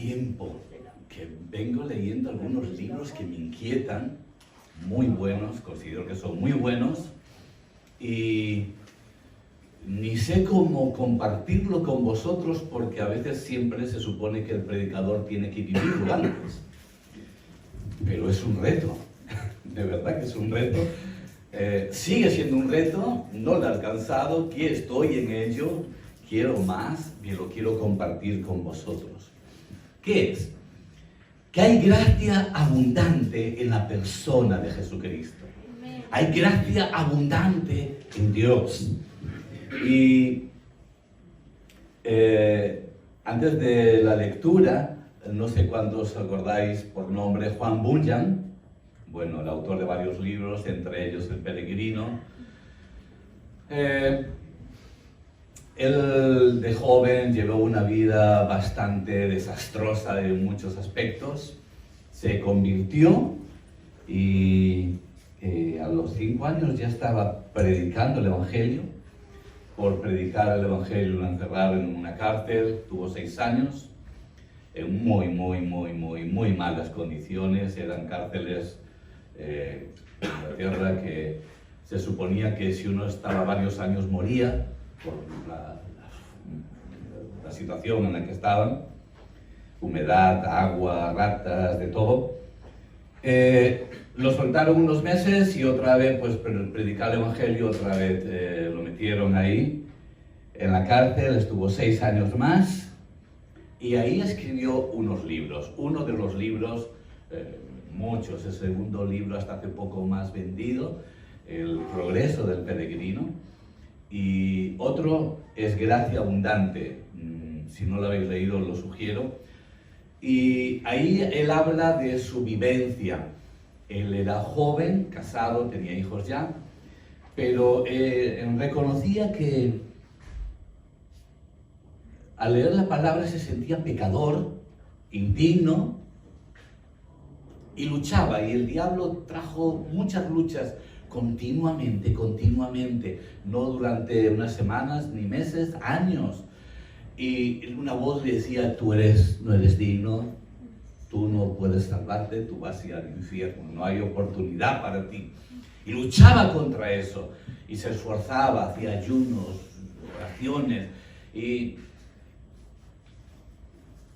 tiempo que vengo leyendo algunos libros que me inquietan, muy buenos, considero que son muy buenos, y ni sé cómo compartirlo con vosotros porque a veces siempre se supone que el predicador tiene que vivirlo antes. Pero es un reto, de verdad que es un reto. Sigue siendo un reto, no lo he alcanzado, que estoy en ello, quiero más y lo quiero compartir con vosotros. ¿Qué es? Que hay gracia abundante en la persona de Jesucristo. Hay gracia abundante en Dios. Y antes de la lectura, no sé cuántos os acordáis por nombre, Juan Bunyan, bueno, el autor de varios libros, entre ellos El Peregrino. Él de joven llevó una vida bastante desastrosa en muchos aspectos, se convirtió y a los 5 años ya estaba predicando el Evangelio. Por predicar el Evangelio lo encerraron en una cárcel, tuvo 6 años, en muy malas condiciones. Eran cárceles en Inglaterra que se suponía que si uno estaba varios años moría por la situación en la que estaban, humedad, agua, ratas, de todo. Lo soltaron unos meses y otra vez, pues, predicar el Evangelio, otra vez lo metieron ahí, en la cárcel, estuvo 6 años más, y ahí escribió unos libros. Uno de los libros, muchos, el segundo libro hasta hace poco más vendido, El Progreso del Peregrino, y otro es Gracia Abundante. Si no lo habéis leído, lo sugiero. Y ahí él habla de su vivencia. Él era joven, casado, tenía hijos ya, pero reconocía que al leer la palabra se sentía pecador, indigno, y luchaba, y el diablo trajo muchas luchas continuamente, no durante unas semanas ni meses, años. Y una voz le decía: no eres digno, tú no puedes salvarte, tú vas a ir al infierno, no hay oportunidad para ti. Y luchaba contra eso, y se esforzaba, hacía ayunos, oraciones, y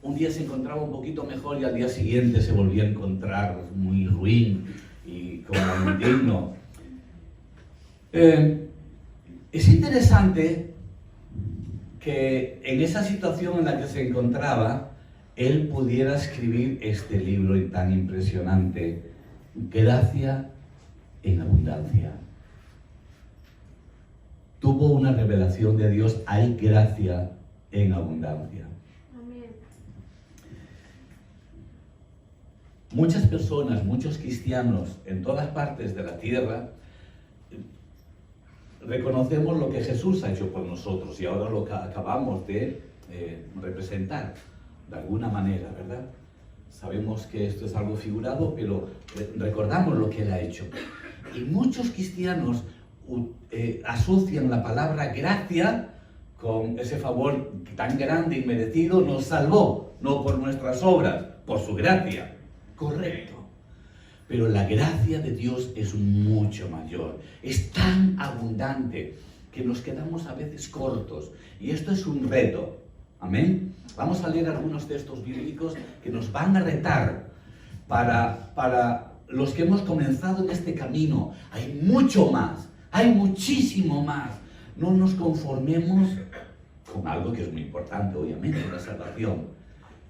un día se encontraba un poquito mejor y al día siguiente se volvía a encontrar muy ruin y como indigno. Es interesante que en esa situación en la que se encontraba, él pudiera escribir este libro tan impresionante, Gracia en Abundancia. Tuvo una revelación de Dios, hay gracia en abundancia. Amén. Muchas personas, muchos cristianos en todas partes de la tierra reconocemos lo que Jesús ha hecho por nosotros y ahora lo que acabamos de representar de alguna manera, ¿verdad? Sabemos que esto es algo figurado, pero recordamos lo que Él ha hecho. Y muchos cristianos asocian la palabra gracia con ese favor tan grande y merecido. Nos salvó, no por nuestras obras, por su gracia. Correcto. Pero la gracia de Dios es mucho mayor, es tan abundante que nos quedamos a veces cortos. Y esto es un reto. Amén. Vamos a leer algunos textos bíblicos que nos van a retar para los que hemos comenzado en este camino. Hay mucho más, hay muchísimo más. No nos conformemos con algo que es muy importante, obviamente, la salvación,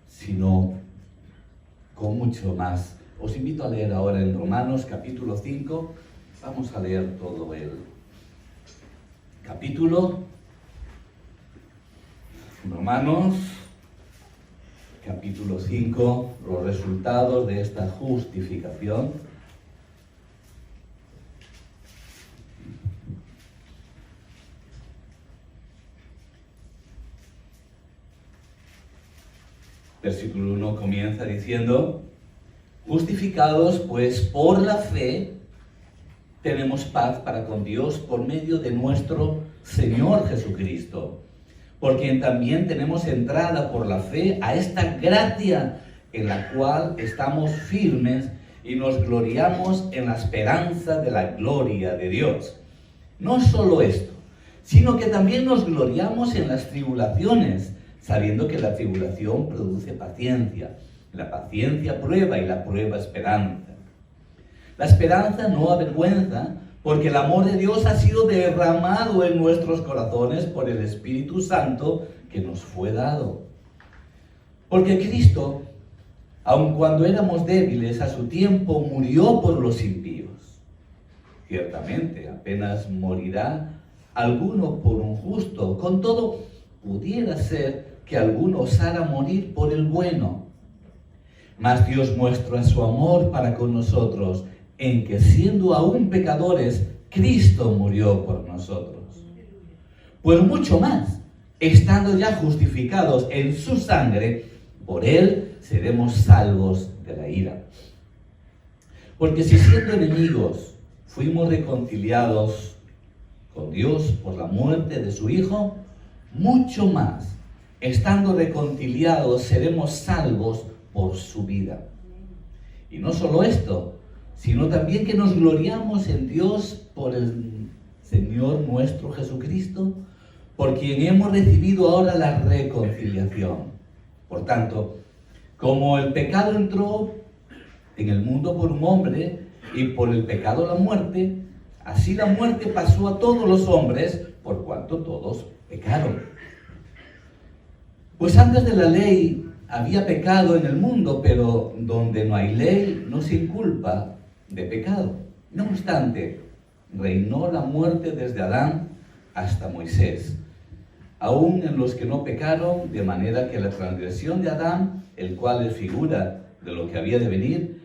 sino con mucho más. Os invito a leer ahora en Romanos capítulo 5. Vamos a leer todo el capítulo. Romanos capítulo 5, los resultados de esta justificación. Versículo 1 comienza diciendo: justificados pues por la fe tenemos paz para con Dios por medio de nuestro Señor Jesucristo, porque también tenemos entrada por la fe a esta gracia en la cual estamos firmes y nos gloriamos en la esperanza de la gloria de Dios. No solo esto, sino que también nos gloriamos en las tribulaciones, sabiendo que la tribulación produce paciencia, la paciencia prueba y la prueba esperanza. La esperanza no avergüenza, porque el amor de Dios ha sido derramado en nuestros corazones por el Espíritu Santo que nos fue dado. Porque Cristo, aun cuando éramos débiles, a su tiempo murió por los impíos. Ciertamente, apenas morirá alguno por un justo. Con todo, pudiera ser que alguno osara morir por el bueno. Mas Dios muestra su amor para con nosotros, en que siendo aún pecadores, Cristo murió por nosotros. Pues mucho más, estando ya justificados en su sangre, por él seremos salvos de la ira. Porque si siendo enemigos fuimos reconciliados con Dios por la muerte de su Hijo, mucho más, estando reconciliados, seremos salvos por su vida. Y no solo esto, sino también que nos gloriamos en Dios por el Señor nuestro Jesucristo, por quien hemos recibido ahora la reconciliación. Por tanto, como el pecado entró en el mundo por un hombre y por el pecado la muerte, así la muerte pasó a todos los hombres por cuanto todos pecaron. Pues antes de la ley había pecado en el mundo, pero donde no hay ley no se inculpa de pecado. No obstante, reinó la muerte desde Adán hasta Moisés, aún en los que no pecaron, de manera que la transgresión de Adán, el cual es figura de lo que había de venir,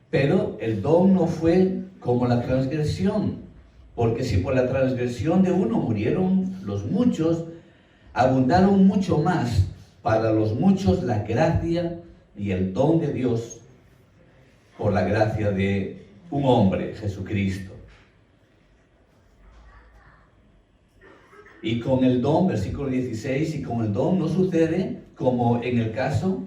pero el don no fue como la transgresión, porque si por la transgresión de uno murieron los muchos, abundaron mucho más para los muchos la gracia y el don de Dios por la gracia de un hombre, Jesucristo. Y con el don, versículo 16, y con el don no sucede como en el caso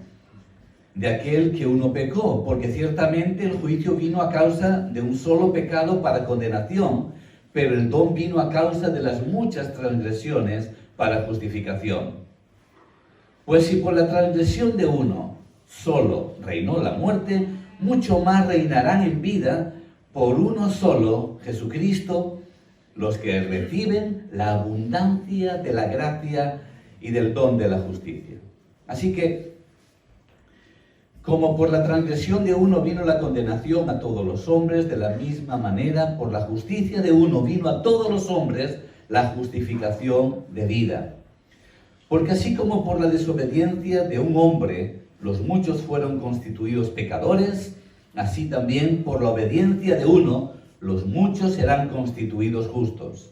de aquel que uno pecó, porque ciertamente el juicio vino a causa de un solo pecado para condenación, pero el don vino a causa de las muchas transgresiones para justificación. Pues si por la transgresión de uno solo reinó la muerte, mucho más reinarán en vida por uno solo, Jesucristo, los que reciben la abundancia de la gracia y del don de la justicia. Así que, como por la transgresión de uno vino la condenación a todos los hombres, de la misma manera, por la justicia de uno vino a todos los hombres la justificación de vida. Porque así como por la desobediencia de un hombre los muchos fueron constituidos pecadores, así también por la obediencia de uno los muchos serán constituidos justos.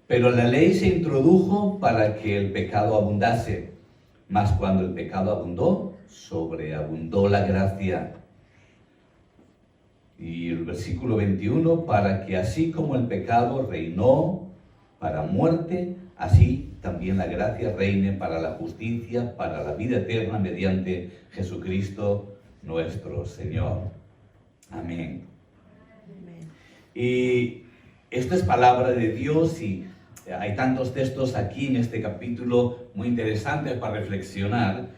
Pero la ley se introdujo para que el pecado abundase, mas cuando el pecado abundó, sobreabundó la gracia. Y el versículo 21, para que así como el pecado reinó para muerte, así también la gracia reine para la justicia, para la vida eterna mediante Jesucristo nuestro Señor. Amén. Y esta es palabra de Dios y hay tantos textos aquí en este capítulo muy interesantes para reflexionar.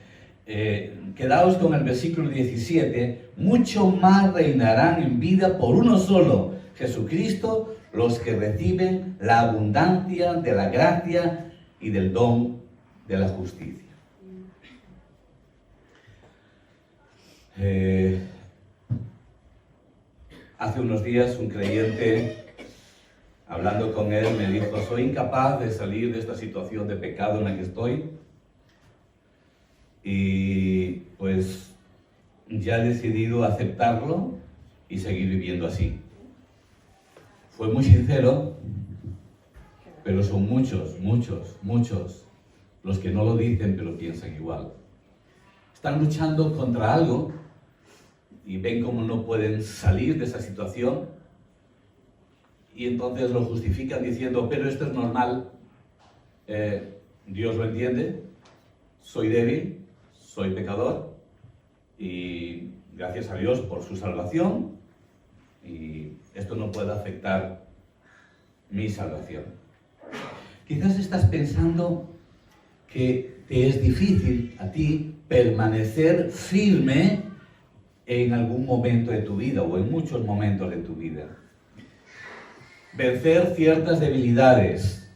Quedaos con el versículo 17, mucho más reinarán en vida por uno solo, Jesucristo, los que reciben la abundancia de la gracia y del don de la justicia. Hace unos días un creyente, hablando con él, me dijo, soy incapaz de salir de esta situación de pecado en la que estoy y pues ya he decidido aceptarlo y seguir viviendo así. Fue muy sincero, pero son muchos los que no lo dicen pero piensan igual. Están luchando contra algo y ven cómo no pueden salir de esa situación y entonces lo justifican diciendo, pero esto es normal, Dios lo entiende, soy débil, soy pecador y gracias a Dios por su salvación, y esto no puede afectar mi salvación. Quizás estás pensando que te es difícil a ti permanecer firme en algún momento de tu vida o en muchos momentos de tu vida. Vencer ciertas debilidades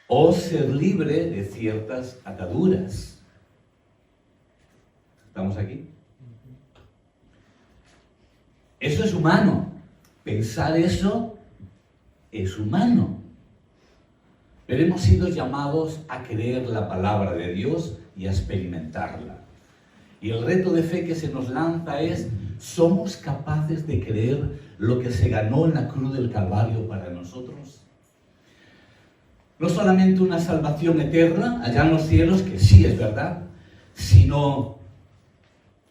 o ser libre de ciertas ataduras. ¿Estamos aquí? Eso es humano. Pensar eso es humano. Pero hemos sido llamados a creer la palabra de Dios y a experimentarla. Y el reto de fe que se nos lanza es: ¿somos capaces de creer lo que se ganó en la cruz del Calvario para nosotros? No solamente una salvación eterna allá en los cielos, que sí es verdad, sino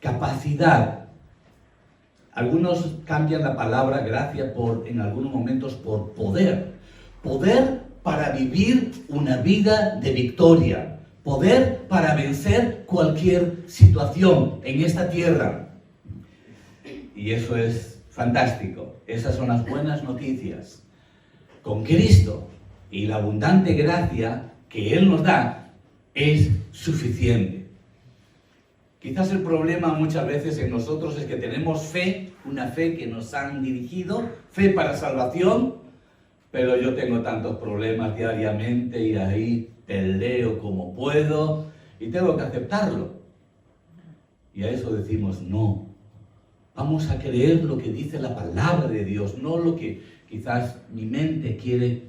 capacidad. Algunos cambian la palabra gracia en algunos momentos por poder. Poder para vivir una vida de victoria. Poder para vencer cualquier situación en esta tierra. Y eso es fantástico. Esas son las buenas noticias. Con Cristo y la abundante gracia que Él nos da es suficiente. Quizás el problema muchas veces en nosotros es que tenemos fe, una fe que nos han dirigido, fe para salvación, pero yo tengo tantos problemas diariamente y ahí peleo como puedo y tengo que aceptarlo. Y a eso decimos no. Vamos a creer lo que dice la palabra de Dios, no lo que quizás mi mente quiere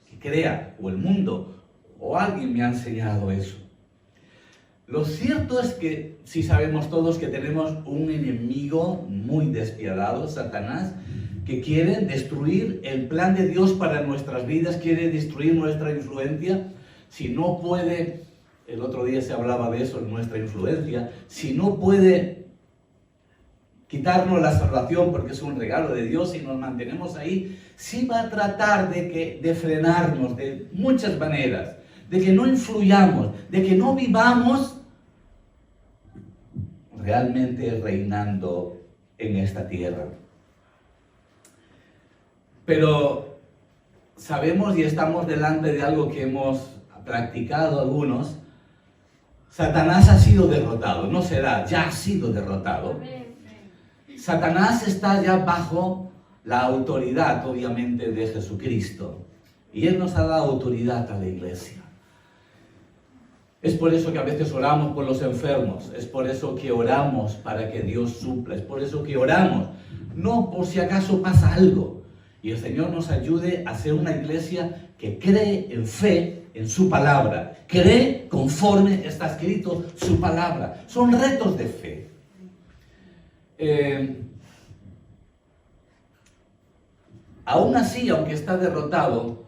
que crea, o el mundo, o alguien me ha enseñado eso. Lo cierto es que sí sabemos todos que tenemos un enemigo muy despiadado, Satanás, que quiere destruir el plan de Dios para nuestras vidas, quiere destruir nuestra influencia. Si no puede, el otro día se hablaba de eso, nuestra influencia, si no puede quitarnos la salvación porque es un regalo de Dios y nos mantenemos ahí, sí va a tratar de frenarnos de muchas maneras, de que no influyamos, de que no vivamos realmente reinando en esta tierra. Pero sabemos y estamos delante de algo que hemos practicado algunos. Satanás ha sido derrotado, no será, ya ha sido derrotado. Satanás está ya bajo la autoridad, obviamente, de Jesucristo. Y Él nos ha dado autoridad a la iglesia. Es por eso que a veces oramos por los enfermos, es por eso que oramos para que Dios supla, es por eso que oramos, no por si acaso pasa algo. Y el Señor nos ayude a ser una iglesia que cree en fe en su palabra, cree conforme está escrito su palabra. Son retos de fe. Aún así, aunque está derrotado,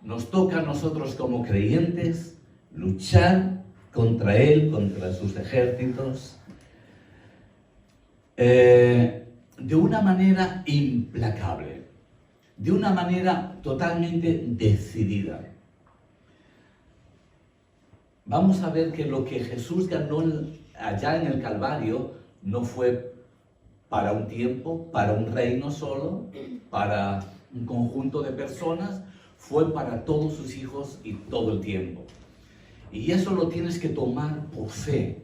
nos toca a nosotros como creyentes luchar contra él, contra sus ejércitos, de una manera implacable, de una manera totalmente decidida. Vamos a ver que lo que Jesús ganó allá en el Calvario no fue para un tiempo, para un reino solo, para un conjunto de personas, fue para todos sus hijos y todo el tiempo. Y eso lo tienes que tomar por fe.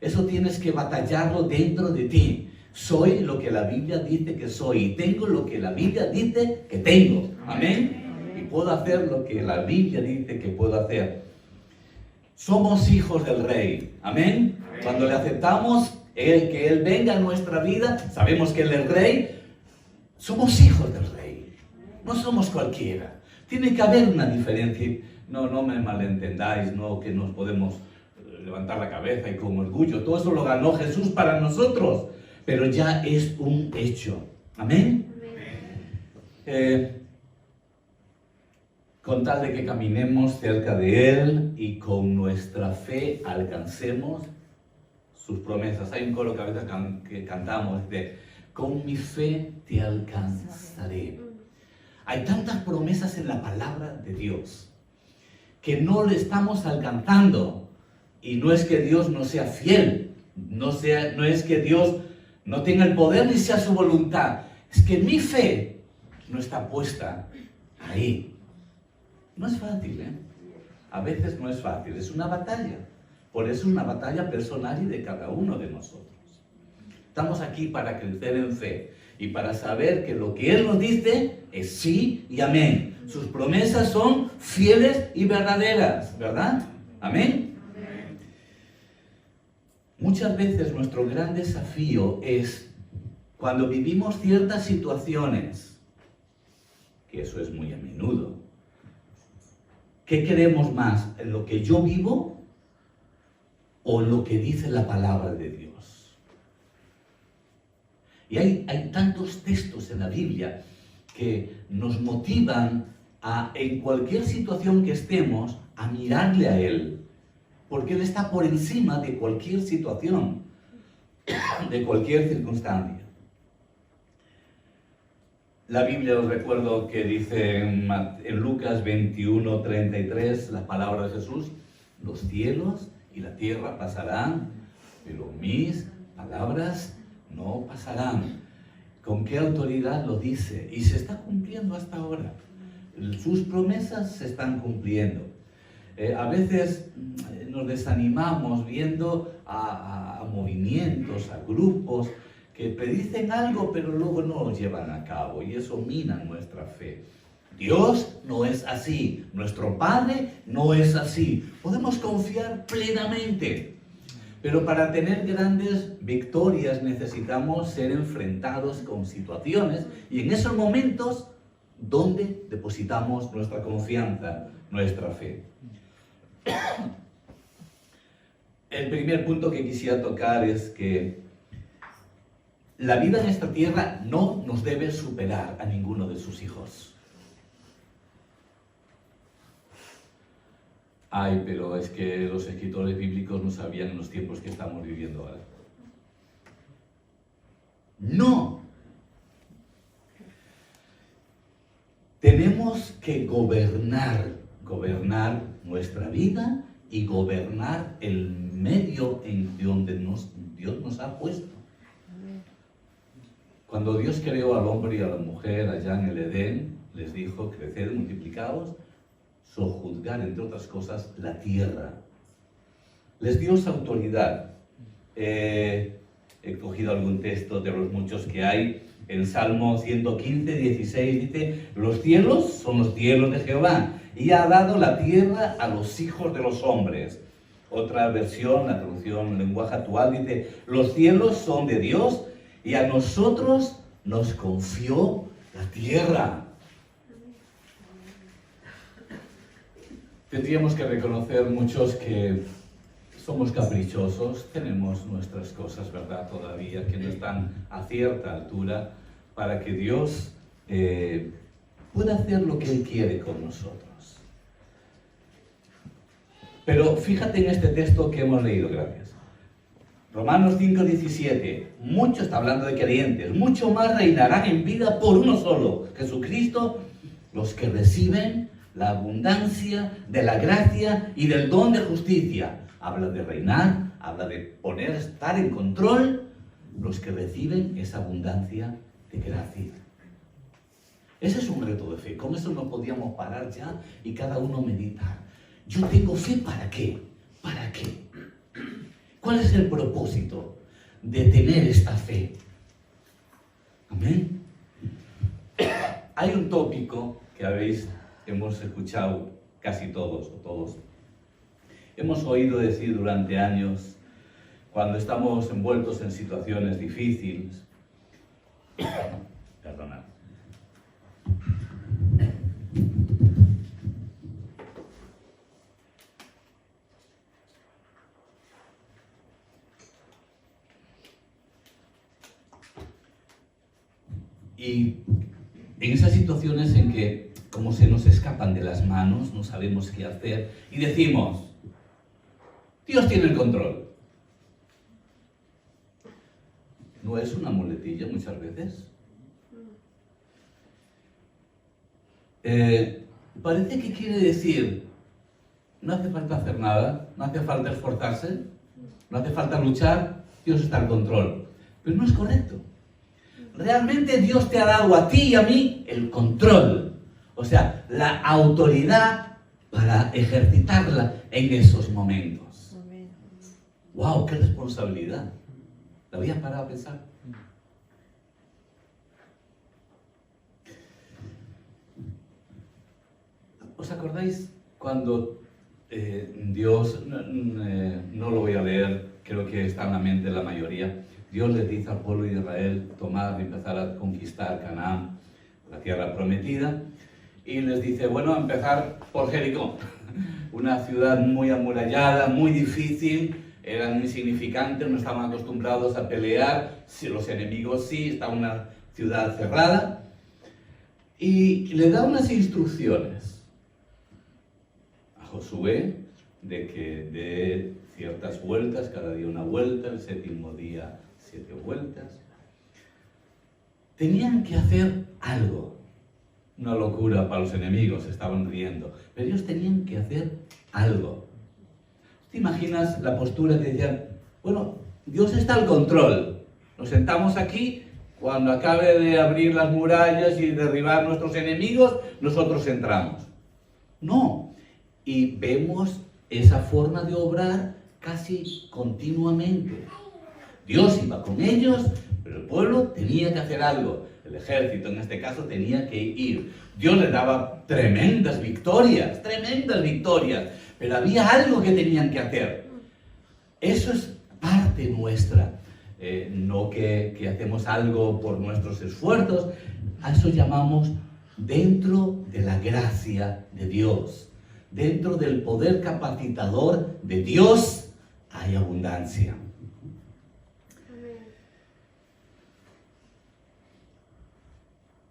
Eso tienes que batallarlo dentro de ti. Soy lo que la Biblia dice que soy y tengo lo que la Biblia dice que tengo. Amén. Y puedo hacer lo que la Biblia dice que puedo hacer. Somos hijos del Rey. Amén. Cuando le aceptamos que Él venga a nuestra vida, sabemos que Él es Rey. Somos hijos del Rey. No somos cualquiera. Tiene que haber una diferencia. No me malentendáis, no que nos podemos levantar la cabeza y con orgullo. Todo eso lo ganó Jesús para nosotros, pero ya es un hecho. Amén. Con tal de que caminemos cerca de Él y con nuestra fe alcancemos sus promesas. Hay un coro que a veces que cantamos de: con mi fe te alcanzaré. Hay tantas promesas en la palabra de Dios que no le estamos alcanzando. Y no es que Dios no sea fiel, no es que Dios no tenga el poder ni sea su voluntad. Es que mi fe no está puesta ahí. No es fácil, ¿eh? A veces no es fácil, es una batalla. Por eso es una batalla personal y de cada uno de nosotros. Estamos aquí para crecer en fe y para saber que lo que Él nos dice es sí y amén. Sus promesas son fieles y verdaderas, ¿verdad? Amén. Muchas veces nuestro gran desafío es cuando vivimos ciertas situaciones, que eso es muy a menudo. ¿Qué queremos más? ¿En lo que yo vivo o en lo que dice la palabra de Dios? Y hay tantos textos en la Biblia que nos motivan a, en cualquier situación que estemos, a mirarle a Él. Porque Él está por encima de cualquier situación, de cualquier circunstancia. La Biblia, os recuerdo que dice en Lucas 21:33, la palabra de Jesús: los cielos y la tierra pasarán, pero mis palabras no pasarán. ¿Con qué autoridad lo dice? Y se está cumpliendo hasta ahora. Sus promesas se están cumpliendo. A veces nos desanimamos viendo a movimientos, a grupos que predicen algo pero luego no lo llevan a cabo, y eso mina nuestra fe. Dios no es así, nuestro Padre no es así. Podemos confiar plenamente, pero para tener grandes victorias necesitamos ser enfrentados con situaciones, y en esos momentos, ¿dónde depositamos nuestra confianza, nuestra fe? El primer punto que quisiera tocar es que la vida en esta tierra no nos debe superar a ninguno de sus hijos. Ay, pero es que los escritores bíblicos no sabían en los tiempos que estamos viviendo ahora. No. Tenemos que gobernar nuestra vida y gobernar el medio en donde Dios nos ha puesto. Cuando Dios creó al hombre y a la mujer allá en el Edén, les dijo: creced, multiplicaos, sojuzgar, entre otras cosas, la tierra. Les dio esa autoridad. He cogido algún texto de los muchos que hay. En Salmo 115:16 dice: los cielos son los cielos de Jehová, y ha dado la tierra a los hijos de los hombres. Otra versión, la traducción en lenguaje actual, dice: los cielos son de Dios, y a nosotros nos confió la tierra. Tendríamos que reconocer muchos que somos caprichosos, tenemos nuestras cosas, ¿verdad?, todavía que no están a cierta altura para que Dios pueda hacer lo que Él quiere con nosotros. Pero fíjate en este texto que hemos leído, gracias. Romanos 5:17, mucho está hablando de creyentes, mucho más reinarán en vida por uno solo, Jesucristo, los que reciben la abundancia de la gracia y del don de justicia. Habla de reinar, habla de estar en control, los que reciben esa abundancia de gracia. Ese es un reto de fe, con eso nos podíamos parar ya y cada uno meditar. Yo tengo fe, ¿para qué? ¿Para qué? ¿Cuál es el propósito de tener esta fe? Amén. Hay un tópico que hemos escuchado casi todos, o todos. Hemos oído decir durante años, cuando estamos envueltos en situaciones difíciles, perdonad. Y en esas situaciones en que, como se nos escapan de las manos, no sabemos qué hacer, y decimos: Dios tiene el control. ¿No es una muletilla muchas veces? Parece que quiere decir: no hace falta hacer nada, no hace falta esforzarse, no hace falta luchar, Dios está al control. Pero no es correcto. Realmente Dios te ha dado a ti y a mí el control, o sea, la autoridad para ejercitarla en esos momentos. ¡Wow! ¡Qué responsabilidad! ¿La habías parado a pensar? ¿Os acordáis cuando Dios, no lo voy a leer, creo que está en la mente de la mayoría, Dios les dice al pueblo de Israel tomar y empezar a conquistar Canaán, la tierra prometida, y les dice, bueno, empezar por Jericó, una ciudad muy amurallada, muy difícil, eran insignificantes, no estaban acostumbrados a pelear, si los enemigos sí, está una ciudad cerrada, y le da unas instrucciones a Josué de que dé ciertas vueltas, cada día una vuelta, el séptimo día 7 vueltas. Tenían que hacer algo. Una locura para los enemigos, estaban riendo. Pero ellos tenían que hacer algo. ¿Te imaginas la postura que decían? Bueno, Dios está al control. Nos sentamos aquí, cuando acabe de abrir las murallas y derribar nuestros enemigos, nosotros entramos. No. Y vemos esa forma de obrar casi continuamente. Dios iba con ellos, pero el pueblo tenía que hacer algo. El ejército, en este caso, tenía que ir. Dios les daba tremendas victorias, pero había algo que tenían que hacer. Eso es parte nuestra. No que hacemos algo por nuestros esfuerzos. A eso llamamos dentro de la gracia de Dios. Dentro del poder capacitador de Dios hay abundancia.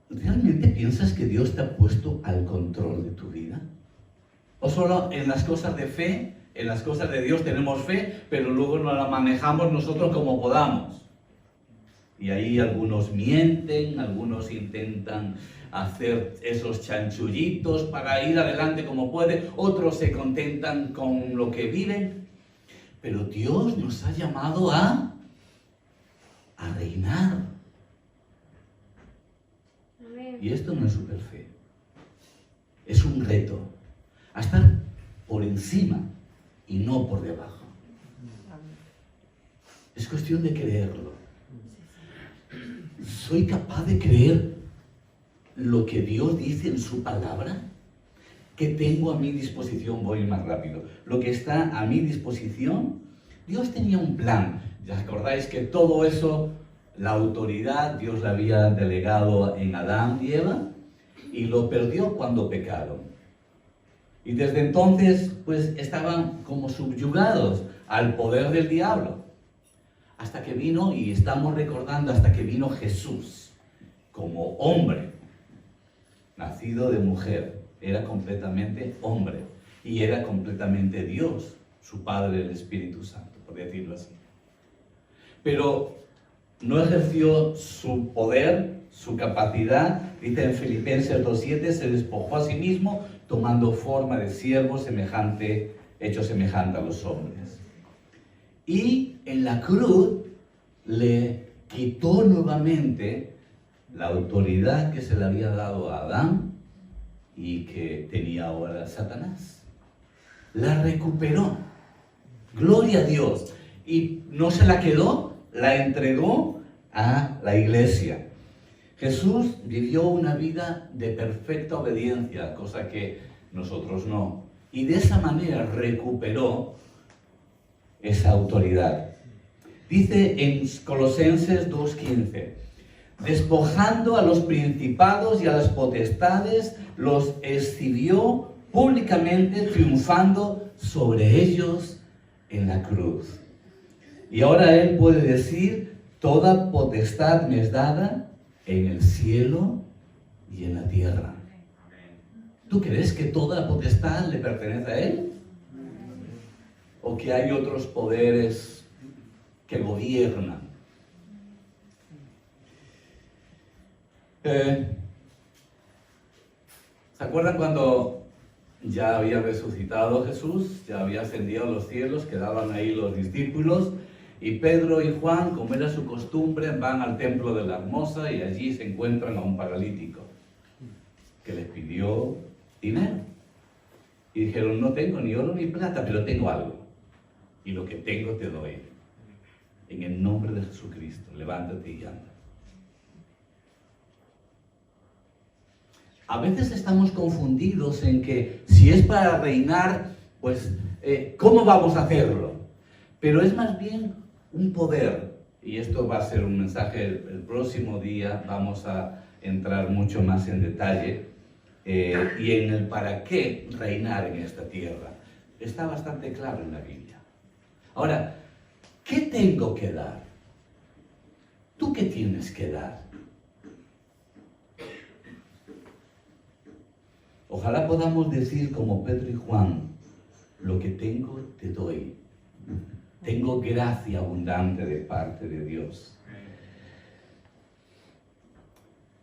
¿Realmente piensas que Dios te ha puesto al control de tu vida? ¿O solo en las cosas de fe, en las cosas de Dios tenemos fe, pero luego no la manejamos nosotros como podamos? Y ahí algunos mienten, algunos intentan hacer esos chanchullitos para ir adelante como pueden, otros se contentan con lo que viven. Pero Dios nos ha llamado a reinar. Y esto no es super fe, es un reto, a estar por encima y no por debajo. Es cuestión de creerlo. ¿Soy capaz de creer lo que Dios dice en su palabra? ¿Qué tengo a mi disposición? Voy más rápido. Lo que está a mi disposición, Dios tenía un plan. ¿Ya acordáis que todo eso, la autoridad, Dios la había delegado en Adán y Eva y lo perdió cuando pecaron? Y desde entonces, pues estaban como subyugados al poder del diablo. Hasta que vino, y estamos recordando, hasta que vino Jesús como hombre, nacido de mujer, era completamente hombre y era completamente Dios, su Padre, el Espíritu Santo, por decirlo así. Pero no ejerció su poder, su capacidad. Dice en Filipenses 2:7, se despojó a sí mismo, tomando forma de siervo hecho semejante a los hombres. Y en la cruz le quitó nuevamente la autoridad que se le había dado a Adán y que tenía ahora Satanás. La recuperó. Gloria a Dios. Y no se la quedó, la entregó a la iglesia. Jesús vivió una vida de perfecta obediencia, cosa que nosotros no. Y de esa manera recuperó esa autoridad. Dice en Colosenses 2:15, despojando a los principados y a las potestades, los exhibió públicamente, triunfando sobre ellos en la cruz. Y ahora Él puede decir, toda potestad me es dada en el cielo y en la tierra. ¿Tú crees que toda la potestad le pertenece a Él? ¿O que hay otros poderes que gobiernan? ¿Se acuerdan cuando ya había resucitado Jesús, ya había ascendido a los cielos, quedaban ahí los discípulos, y Pedro y Juan, como era su costumbre, van al templo de la Hermosa y allí se encuentran a un paralítico que les pidió dinero. Y dijeron, no tengo ni oro ni plata, pero tengo algo. Y lo que tengo te doy. En el nombre de Jesucristo, levántate y anda. A veces estamos confundidos en que si es para reinar, pues, ¿cómo vamos a hacerlo? Pero es más bien un poder. Y esto va a ser un mensaje el próximo día, vamos a entrar mucho más en detalle. Y en el para qué reinar en esta tierra. Está bastante claro en la Biblia. Ahora, ¿qué tengo que dar? ¿Tú qué tienes que dar? Ojalá podamos decir como Pedro y Juan, lo que tengo te doy. Tengo gracia abundante de parte de Dios.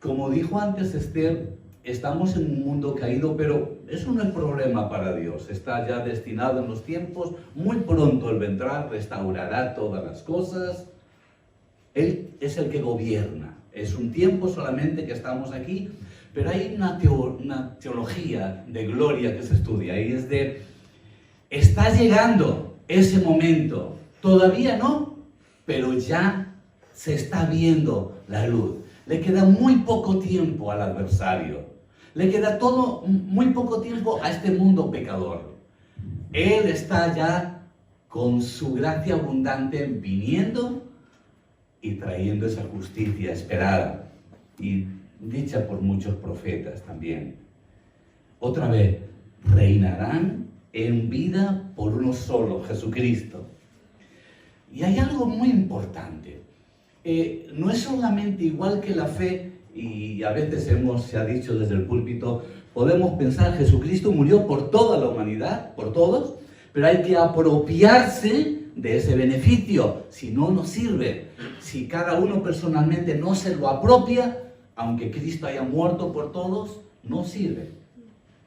Como dijo antes Esther, estamos en un mundo caído, pero eso no es problema para Dios. Está ya destinado en los tiempos. Muy pronto Él vendrá, restaurará todas las cosas. Él es el que gobierna. Es un tiempo solamente que estamos aquí, pero hay una teología de gloria que se estudia. Y es de, está llegando ese momento. Todavía no, pero ya se está viendo la luz. Le queda muy poco tiempo al adversario. Le queda muy poco tiempo a este mundo pecador. Él está ya con su gracia abundante viniendo y trayendo esa justicia esperada y dicha por muchos profetas también. Otra vez, reinarán en vida por uno solo, Jesucristo. Y hay algo muy importante. No es solamente igual que la fe, y a veces se ha dicho desde el púlpito, podemos pensar Jesucristo murió por toda la humanidad, por todos, pero hay que apropiarse de ese beneficio, si no nos sirve. Si cada uno personalmente no se lo apropia, aunque Cristo haya muerto por todos, no sirve.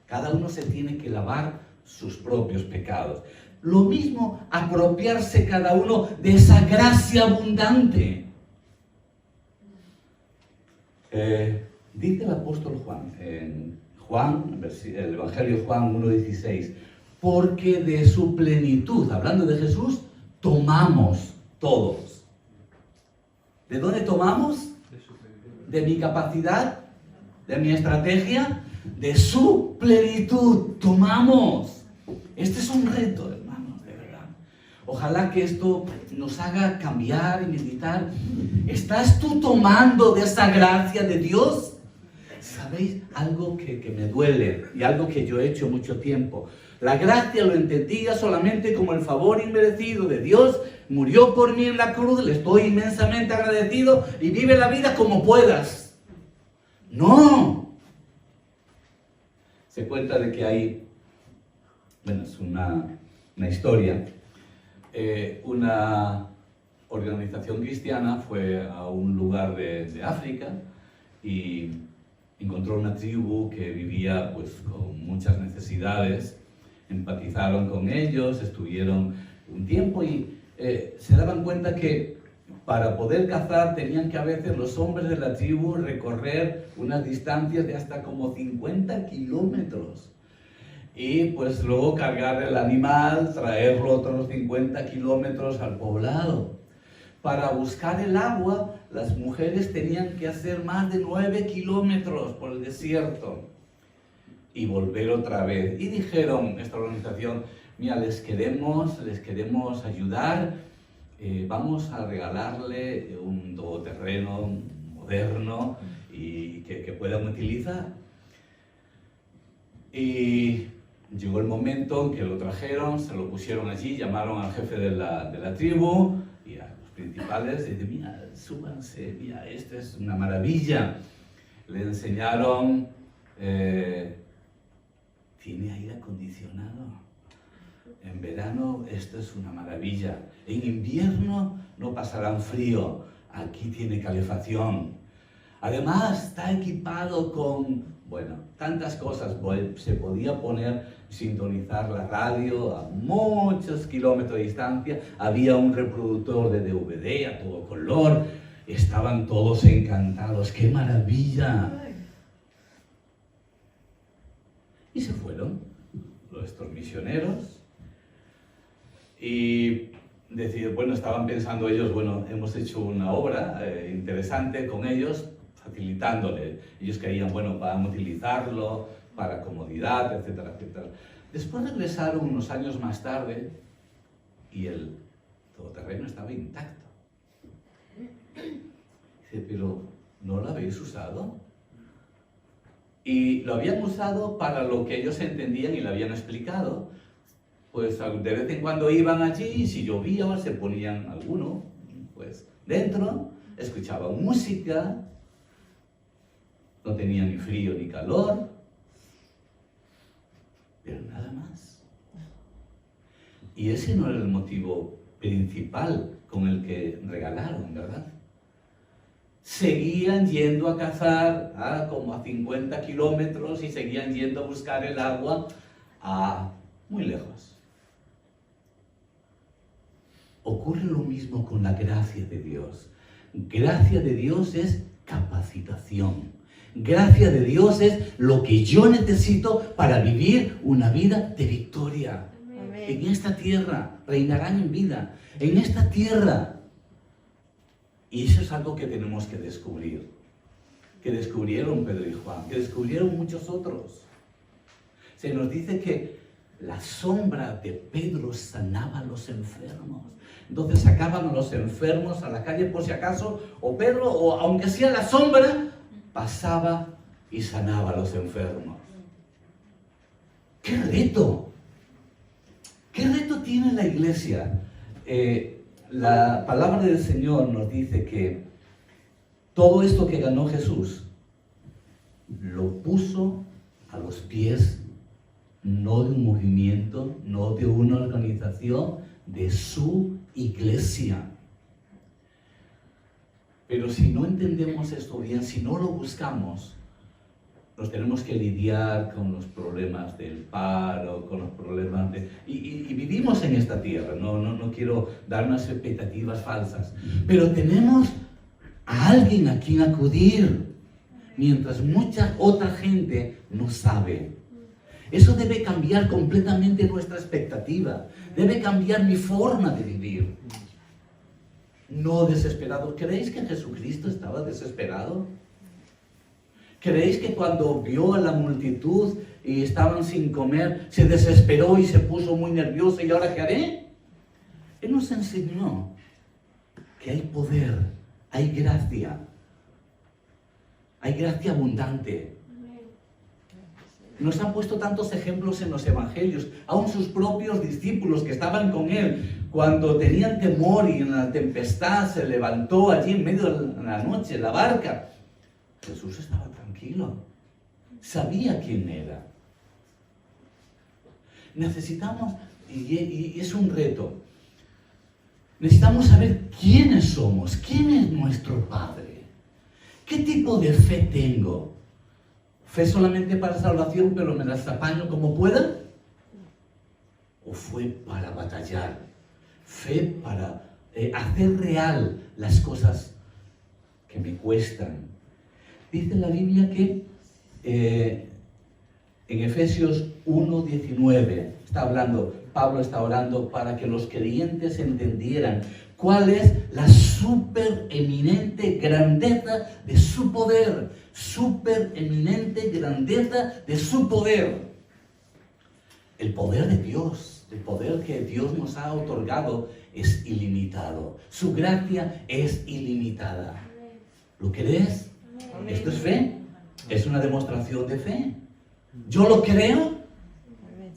Cada uno se tiene que lavar sus propios pecados. Lo mismo, apropiarse cada uno de esa gracia abundante. Dice el apóstol Juan, en el Evangelio de Juan 1:16, porque de su plenitud, hablando de Jesús, tomamos todos. ¿De dónde tomamos? De mi capacidad, de mi estrategia, de su plenitud tomamos. Este es un reto, hermanos, de verdad. Ojalá que esto nos haga cambiar y meditar. ¿Estás tú tomando de esa gracia de Dios? ¿Sabéis? Algo que me duele y algo que yo he hecho mucho tiempo. La gracia lo entendía solamente como el favor inmerecido de Dios. Murió por mí en la cruz, le estoy inmensamente agradecido y vive la vida como puedas. ¡No! Se cuenta de que hay, bueno, es una historia. Una organización cristiana fue a un lugar de África y encontró una tribu que vivía pues con muchas necesidades. Empatizaron con ellos, estuvieron un tiempo y se daban cuenta que para poder cazar tenían que a veces los hombres de la tribu recorrer unas distancias de hasta como 50 kilómetros. Y pues luego cargar el animal, traerlo otros 50 kilómetros al poblado. Para buscar el agua, las mujeres tenían que hacer más de 9 kilómetros por el desierto y volver otra vez. Y dijeron, esta organización, mira, les queremos ayudar, vamos a regalarle un todoterreno moderno y que puedan utilizar. Y llegó el momento en que lo trajeron, se lo pusieron allí, llamaron al jefe de la tribu y a los principales y dijeron, mira, súbanse, mira, esta es una maravilla. Le enseñaron, tiene aire acondicionado. En verano esto es una maravilla. En invierno no pasarán frío, aquí tiene calefacción. Además, está equipado con, bueno, tantas cosas. Se podía poner, sintonizar la radio a muchos kilómetros de distancia. Había un reproductor de DVD a todo color. Estaban todos encantados. ¡Qué maravilla! Y se fueron estos misioneros. Y bueno, estaban pensando ellos, bueno, hemos hecho una obra interesante con ellos, facilitándole. Ellos creían, bueno, van a utilizarlo para comodidad, etcétera, etcétera. Después regresaron unos años más tarde y el todoterreno estaba intacto. Dice, pero ¿no lo habéis usado? Y lo habían usado para lo que ellos entendían y lo habían explicado. Pues de vez en cuando iban allí y si llovía se ponían alguno, pues dentro, escuchaban música, no tenía ni frío ni calor, pero nada más. Y ese no era el motivo principal con el que regalaron, ¿verdad? Seguían yendo a cazar como a 50 kilómetros y seguían yendo a buscar el agua a muy lejos. Ocurre lo mismo con la gracia de Dios. Gracia de Dios es capacitación. Gracia de Dios es lo que yo necesito para vivir una vida de victoria. Amén. En esta tierra, reinarán en vida. En esta tierra. Y eso es algo que tenemos que descubrir. Que descubrieron Pedro y Juan. Que descubrieron muchos otros. Se nos dice que la sombra de Pedro sanaba a los enfermos. Entonces sacaban a los enfermos a la calle por si acaso, o Pedro, o aunque sea la sombra, pasaba y sanaba a los enfermos. ¡Qué reto! ¿Qué reto tiene la iglesia? La palabra del Señor nos dice que todo esto que ganó Jesús lo puso a los pies no de un movimiento, no de una organización, de su iglesia. Pero si no entendemos esto bien, si no lo buscamos, nos tenemos que lidiar con los problemas del paro, con los problemas de... Y vivimos en esta tierra, no quiero dar unas expectativas falsas, pero tenemos a alguien a quien acudir, mientras mucha otra gente no sabe. Eso debe cambiar completamente nuestra expectativa. Debe cambiar mi forma de vivir. No desesperado. ¿Creéis que Jesucristo estaba desesperado? ¿Creéis que cuando vio a la multitud y estaban sin comer, se desesperó y se puso muy nervioso? ¿Y ahora qué haré? Él nos enseñó que hay poder, hay gracia abundante. Nos han puesto tantos ejemplos en los evangelios, aún sus propios discípulos que estaban con él, cuando tenían temor y en la tempestad se levantó allí en medio de la noche la barca. Jesús estaba tranquilo, sabía quién era. Necesitamos, y es un reto, necesitamos saber quiénes somos, quién es nuestro Padre, qué tipo de fe tengo. ¿Fe solamente para salvación, pero me las apaño como pueda? ¿O fue para batallar? ¿Fe para hacer real las cosas que me cuestan? Dice la Biblia que en Efesios 1:19 está hablando, Pablo está orando para que los creyentes entendieran cuál es la supereminente grandeza de su poder. Supereminente grandeza de su poder. El poder de Dios, el poder que Dios nos ha otorgado es ilimitado. Su gracia es ilimitada. ¿Lo crees? ¿Esto es fe? ¿Es una demostración de fe? ¿Yo lo creo?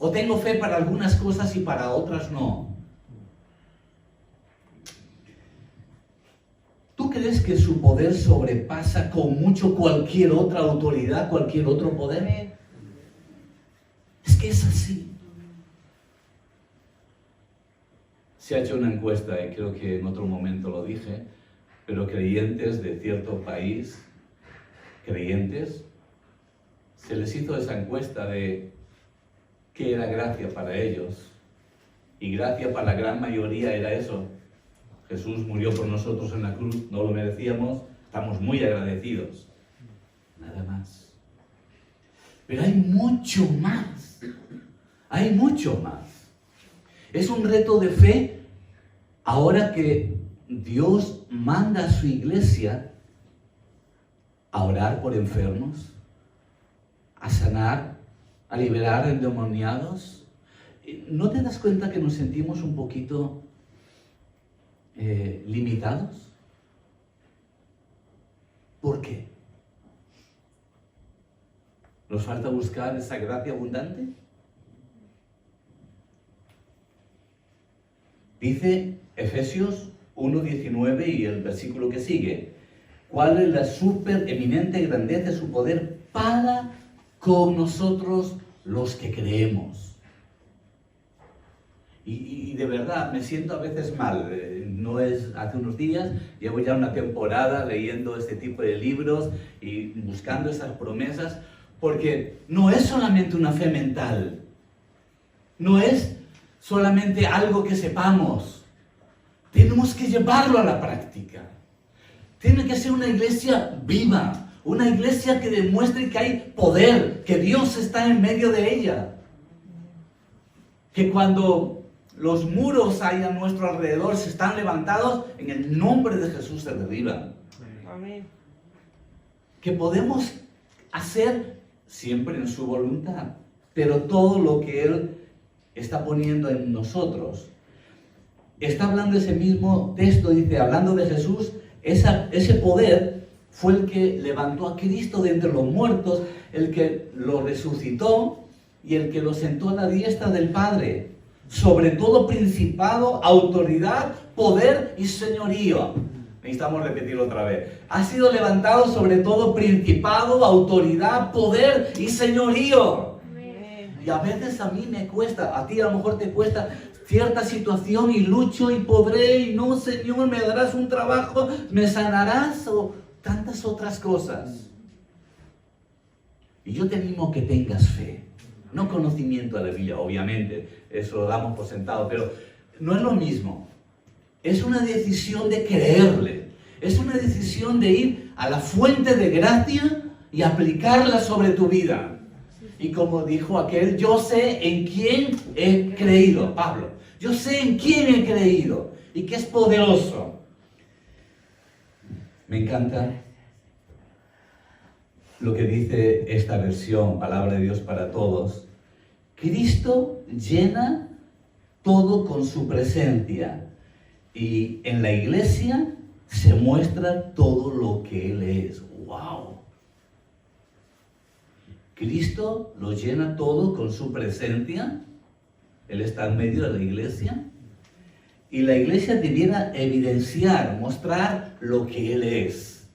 ¿O tengo fe para algunas cosas y para otras no? ¿Tú crees que su poder sobrepasa con mucho cualquier otra autoridad, cualquier otro poder? Es que es así. Se ha hecho una encuesta, y creo que en otro momento lo dije, pero creyentes de cierto país creyentes, se les hizo esa encuesta de qué era gracia para ellos. Y gracia para la gran mayoría era eso. Jesús murió por nosotros en la cruz, no lo merecíamos, estamos muy agradecidos. Nada más. Pero hay mucho más. Hay mucho más. Es un reto de fe ahora que Dios manda a su iglesia a orar por enfermos, a sanar, a liberar endemoniados. ¿No te das cuenta que nos sentimos un poquito limitados? ¿Por qué? ¿Nos falta buscar esa gracia abundante? Dice Efesios 1:19 y el versículo que sigue: ¿cuál es la supereminente grandeza de su poder para con nosotros los que creemos? Y de verdad, me siento a veces mal. No es hace unos días, llevo ya una temporada leyendo este tipo de libros y buscando esas promesas, porque no es solamente una fe mental, no es solamente algo que sepamos, tenemos que llevarlo a la práctica. Tiene que ser una iglesia viva, una iglesia que demuestre que hay poder, que Dios está en medio de ella, que cuando los muros ahí a nuestro alrededor se están levantados, en el nombre de Jesús se derriban. Amén. Que podemos hacer siempre en su voluntad, pero todo lo que Él está poniendo en nosotros. Está hablando ese mismo texto, dice, hablando de Jesús, ese poder fue el que levantó a Cristo de entre los muertos, el que lo resucitó y el que lo sentó a la diestra del Padre. Sobre todo principado, autoridad, poder y señorío. Necesitamos repetirlo otra vez. Ha sido levantado sobre todo principado, autoridad, poder y señorío. Y a veces a mí me cuesta, a ti a lo mejor te cuesta cierta situación y lucho y podré y no, Señor, me darás un trabajo, me sanarás o tantas otras cosas. Y yo te animo que tengas fe. No conocimiento de la Biblia, obviamente, eso lo damos por sentado, pero no es lo mismo. Es una decisión de creerle, es una decisión de ir a la fuente de gracia y aplicarla sobre tu vida. Y como dijo aquel, yo sé en quién he creído, Pablo, yo sé en quién he creído y que es poderoso. Me encanta lo que dice esta versión, Palabra de Dios para Todos. Cristo llena todo con su presencia y en la iglesia se muestra todo lo que Él es. ¡Wow! Cristo lo llena todo con su presencia. Él está en medio de la iglesia y la iglesia debiera evidenciar, mostrar lo que Él es.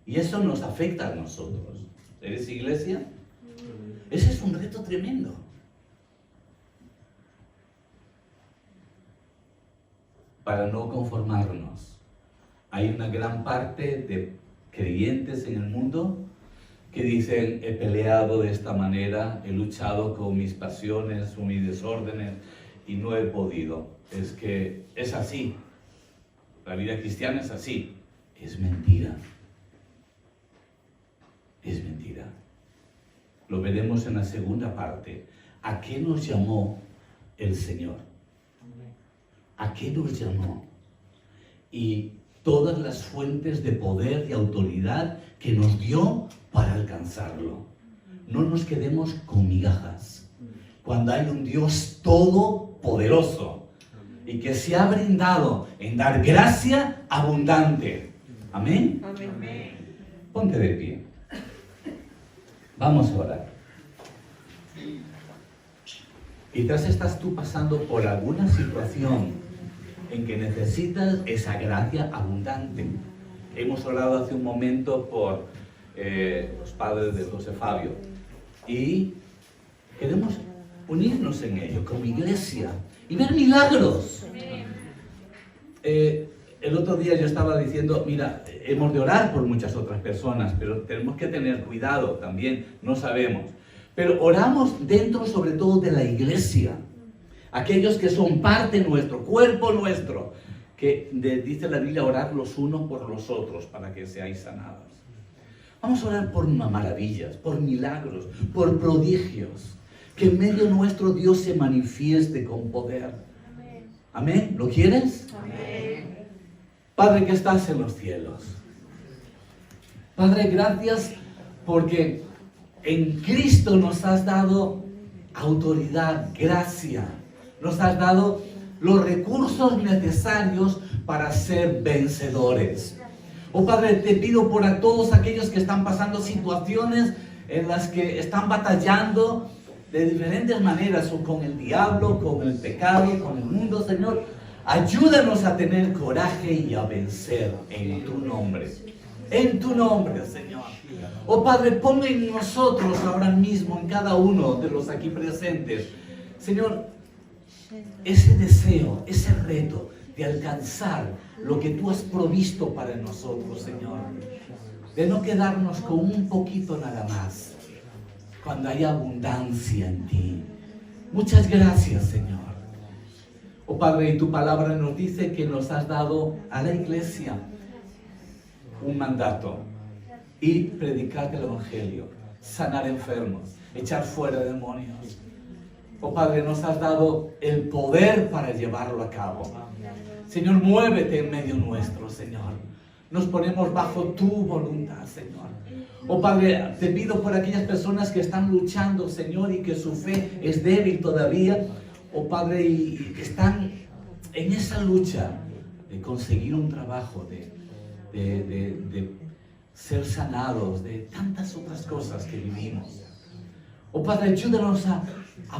Y eso nos afecta a nosotros. ¿Eres iglesia? Ese es un reto tremendo. Para no conformarnos. Hay una gran parte de creyentes en el mundo que dicen, he peleado de esta manera, he luchado con mis pasiones o mis desórdenes y no he podido. Es que es así. La vida cristiana es así. Es mentira. Es mentira. Lo veremos en la segunda parte. ¿A qué nos llamó el Señor? ¿A qué nos llamó? Y todas las fuentes de poder y autoridad que nos dio para alcanzarlo. No nos quedemos con migajas. Cuando hay un Dios todopoderoso y que se ha brindado en dar gracia abundante. Amén. Amén. Ponte de pie. Vamos a orar. Quizás estás tú pasando por alguna situación en que necesitas esa gracia abundante. Hemos orado hace un momento por los padres de José Fabio y queremos unirnos en ello como iglesia y ver milagros. el otro día yo estaba diciendo, mira, hemos de orar por muchas otras personas, pero tenemos que tener cuidado también, no sabemos. Pero oramos dentro sobre todo de la iglesia, aquellos que son parte nuestro, cuerpo nuestro, que dice la Biblia, orar los unos por los otros para que seáis sanados. Vamos a orar por maravillas, por milagros, por prodigios, que en medio nuestro Dios se manifieste con poder. Amén. ¿Lo quieres? Amén. Padre que estás en los cielos. Padre, gracias porque en Cristo nos has dado autoridad, gracia. Nos has dado los recursos necesarios para ser vencedores. Oh Padre, te pido por a todos aquellos que están pasando situaciones en las que están batallando de diferentes maneras, o con el diablo, con el pecado, con el mundo, Señor. Ayúdanos a tener coraje y a vencer en tu nombre. En tu nombre, Señor. Oh Padre, ponle en nosotros ahora mismo, en cada uno de los aquí presentes, Señor, ese deseo, ese reto de alcanzar lo que tú has provisto para nosotros, Señor. De no quedarnos con un poquito nada más, cuando hay abundancia en ti. Muchas gracias, Señor. Oh Padre, y tu palabra nos dice que nos has dado a la iglesia un mandato: y predicar el evangelio, sanar enfermos, echar fuera demonios. Oh Padre, nos has dado el poder para llevarlo a cabo. Señor, muévete en medio nuestro, Señor. Nos ponemos bajo tu voluntad, Señor. Oh Padre, te pido por aquellas personas que están luchando, Señor, y que su fe es débil todavía. Oh Padre, y que están en esa lucha de conseguir un trabajo, de ser sanados, de tantas otras cosas que vivimos. Oh Padre, ayúdanos a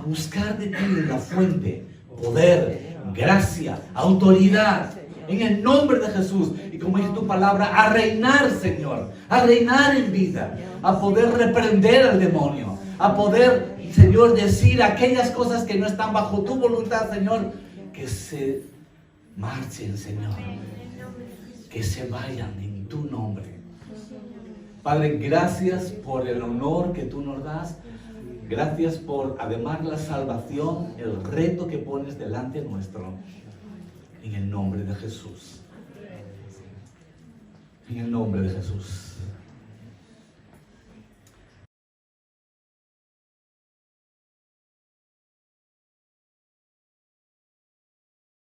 buscar de ti la fuente, poder, gracia, autoridad, en el nombre de Jesús. Y como dice tu palabra, a reinar, Señor, a reinar en vida, a poder reprender al demonio, a poder, Señor, decir aquellas cosas que no están bajo tu voluntad, Señor, que se marchen, Señor, que se vayan en tu nombre. Padre, gracias por el honor que tú nos das. Gracias por, además, la salvación, el reto que pones delante nuestro. En el nombre de Jesús. En el nombre de Jesús.